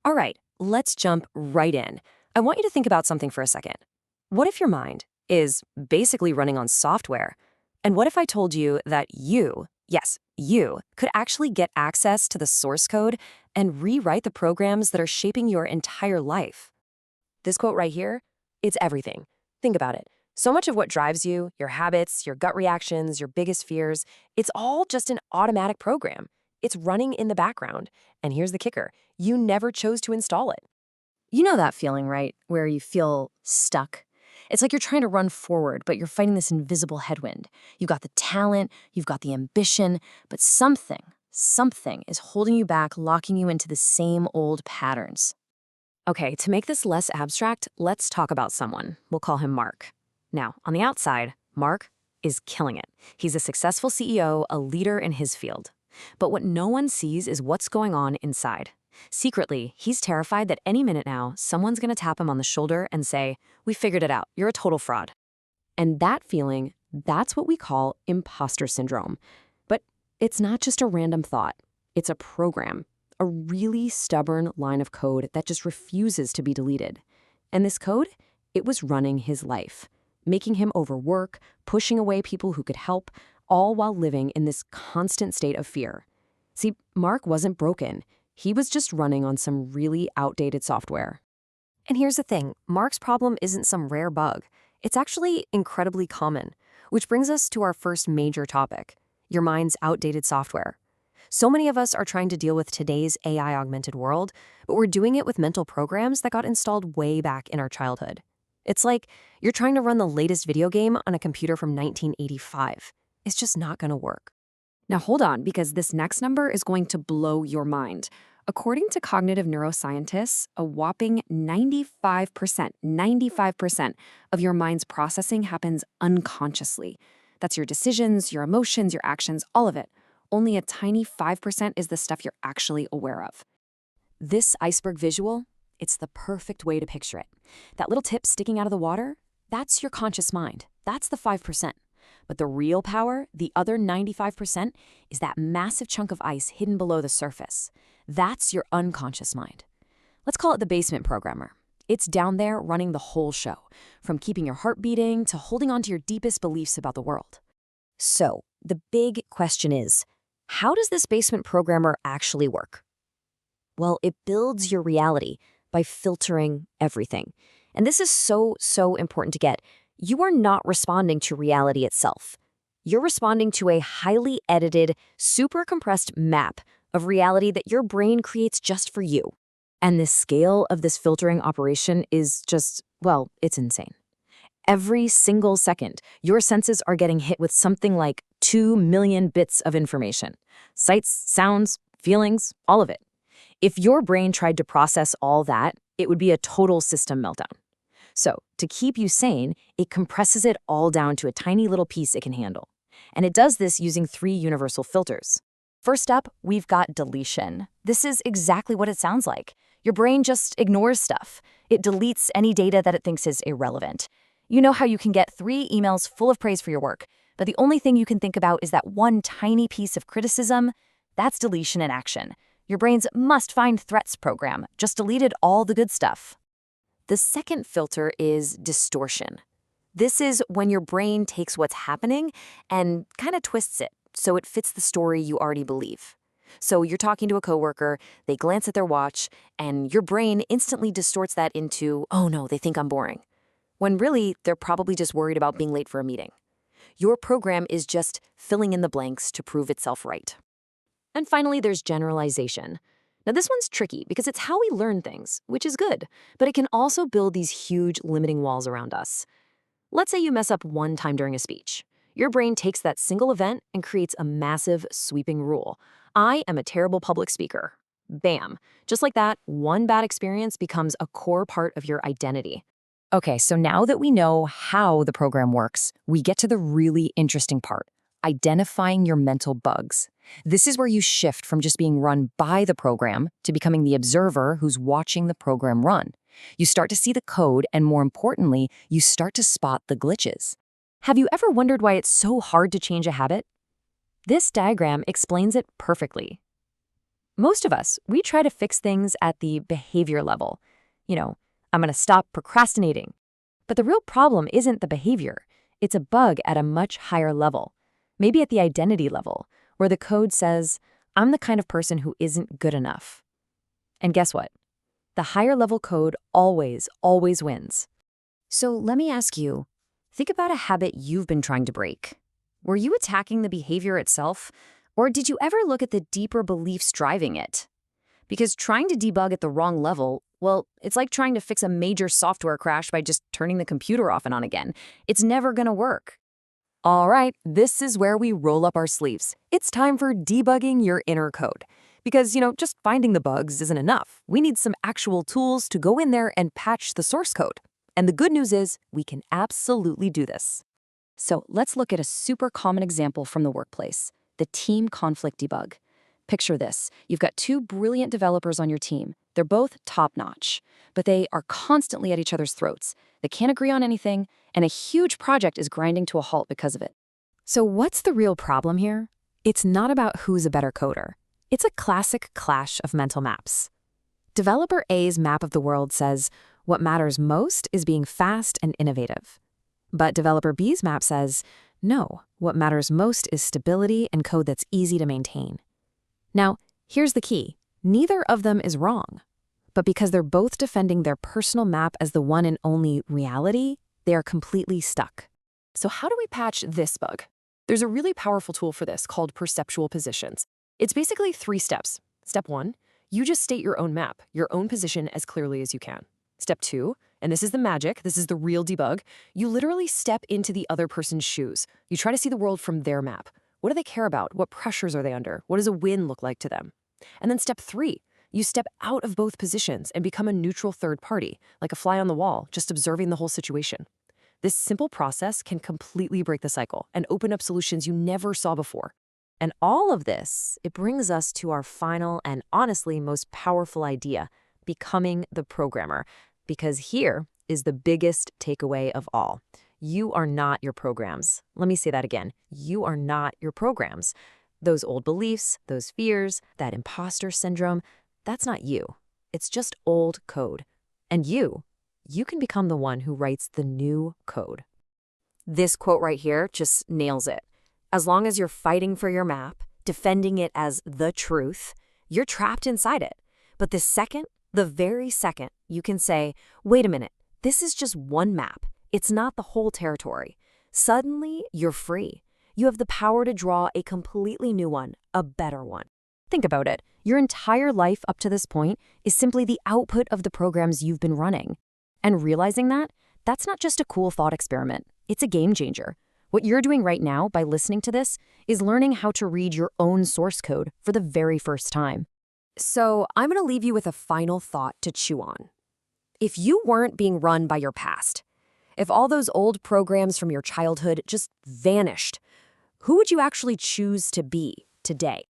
All right, let's jump right in. I want you to think about something for a second. What if your mind is basically running on software? And what if I told you that you, yes, you, could actually get access to the source code and rewrite the programs that are shaping your entire life? This quote right here, it's everything. Think about it. So much of what drives you, your habits, your gut reactions, your biggest fears, it's all just an automatic program. It's running in the background. And here's the kicker. You never chose to install it. You know that feeling, right? Where you feel stuck. It's like you're trying to run forward, but you're fighting this invisible headwind. You've got the talent, you've got the ambition, but something is holding you back, locking you into the same old patterns. Okay, to make this less abstract, let's talk about someone. We'll call him Mark. Now, on the outside, Mark is killing it. He's a successful CEO, a leader in his field. But what no one sees is what's going on inside. Secretly, he's terrified that any minute now, someone's going to tap him on the shoulder and say, "We figured it out. You're a total fraud." And that feeling, that's what we call imposter syndrome. But it's not just a random thought. It's a program, a really stubborn line of code that just refuses to be deleted. And this code, it was running his life, making him overwork, pushing away people who could help, all while living in this constant state of fear. See, Mark wasn't broken. He was just running on some really outdated software. And here's the thing, Mark's problem isn't some rare bug. It's actually incredibly common, which brings us to our first major topic, your mind's outdated software. So many of us are trying to deal with today's AI-augmented world, but we're doing it with mental programs that got installed way back in our childhood. It's like you're trying to run the latest video game on a computer from 1985. It's just not going to work. Now hold on, because this next number is going to blow your mind. According to cognitive neuroscientists, a whopping 95% of your mind's processing happens unconsciously. That's your decisions, your emotions, your actions, all of it. Only a tiny 5% is the stuff you're actually aware of. This iceberg visual, it's the perfect way to picture it. That little tip sticking out of the water, that's your conscious mind. That's the 5%. But the real power, the other 95%, is that massive chunk of ice hidden below the surface. That's your unconscious mind. Let's call it the basement programmer. It's down there running the whole show, from keeping your heart beating to holding on to your deepest beliefs about the world. So, the big question is, how does this basement programmer actually work? Well, it builds your reality by filtering everything. And this is so important to get. You are not responding to reality itself. You're responding to a highly edited, super compressed map of reality that your brain creates just for you. And the scale of this filtering operation is just, well, it's insane. Every single second, your senses are getting hit with something like 2 million bits of information. Sights, sounds, feelings, all of it. If your brain tried to process all that, it would be a total system meltdown. So, to keep you sane, it compresses it all down to a tiny little piece it can handle. And it does this using 3 universal filters. First up, we've got deletion. This is exactly what it sounds like. Your brain just ignores stuff. It deletes any data that it thinks is irrelevant. You know how you can get 3 emails full of praise for your work, but the only thing you can think about is that one tiny piece of criticism? That's deletion in action. Your brain's must-find threats program just deleted all the good stuff. The second filter is distortion. This is when your brain takes what's happening and kind of twists it so it fits the story you already believe. So you're talking to a coworker, they glance at their watch, and your brain instantly distorts that into, "Oh no, they think I'm boring." When really, they're probably just worried about being late for a meeting. Your program is just filling in the blanks to prove itself right. And finally, there's generalization. Now, this one's tricky because it's how we learn things, which is good, but it can also build these huge limiting walls around us. Let's say you mess up one time during a speech. Your brain takes that single event and creates a massive, sweeping rule. I am a terrible public speaker. Bam. Just like that, one bad experience becomes a core part of your identity. Okay, so now that we know how the program works, we get to the really interesting part, identifying your mental bugs. This is where you shift from just being run by the program to becoming the observer who's watching the program run. You start to see the code, and more importantly, you start to spot the glitches. Have you ever wondered why it's so hard to change a habit? This diagram explains it perfectly. Most of us, we try to fix things at the behavior level. I'm going to stop procrastinating. But the real problem isn't the behavior. It's a bug at a much higher level, maybe at the identity level, where the code says, I'm the kind of person who isn't good enough. And guess what? The higher level code always wins. So let me ask you, think about a habit you've been trying to break. Were you attacking the behavior itself, or did you ever look at the deeper beliefs driving it? Because trying to debug at the wrong level, well, it's like trying to fix a major software crash by just turning the computer off and on again. It's never gonna work. All right, this is where we roll up our sleeves. It's time for debugging your inner code. Because, just finding the bugs isn't enough. We need some actual tools to go in there and patch the source code. And the good news is, we can absolutely do this. So let's look at a super common example from the workplace, the team conflict debug. Picture this. You've got two brilliant developers on your team. They're both top-notch, but they are constantly at each other's throats. They can't agree on anything, and a huge project is grinding to a halt because of it. So what's the real problem here? It's not about who's a better coder. It's a classic clash of mental maps. Developer A's map of the world says, what matters most is being fast and innovative. But developer B's map says, no, what matters most is stability and code that's easy to maintain. Now, here's the key. Neither of them is wrong. But because they're both defending their personal map as the one and only reality, they are completely stuck. So how do we patch this bug? There's a really powerful tool for this called perceptual positions. It's basically 3 steps. Step 1, you just state your own map, your own position as clearly as you can. Step 2, and this is the magic, this is the real debug, you literally step into the other person's shoes. You try to see the world from their map. What do they care about? What pressures are they under? What does a win look like to them? And then step 3, you step out of both positions and become a neutral third party, like a fly on the wall, just observing the whole situation. This simple process can completely break the cycle and open up solutions you never saw before. And all of this, it brings us to our final and honestly most powerful idea, becoming the programmer. Because here is the biggest takeaway of all. You are not your programs. Let me say that again. You are not your programs. Those old beliefs, those fears, that imposter syndrome, that's not you. It's just old code. And you can become the one who writes the new code. This quote right here just nails it. As long as you're fighting for your map, defending it as the truth, you're trapped inside it. But the very second, you can say, wait a minute, this is just one map. It's not the whole territory. Suddenly, you're free. You have the power to draw a completely new one, a better one. Think about it. Your entire life up to this point is simply the output of the programs you've been running. And realizing that, that's not just a cool thought experiment. It's a game changer. What you're doing right now by listening to this is learning how to read your own source code for the very first time. So I'm going to leave you with a final thought to chew on. If you weren't being run by your past, if all those old programs from your childhood just vanished, who would you actually choose to be today?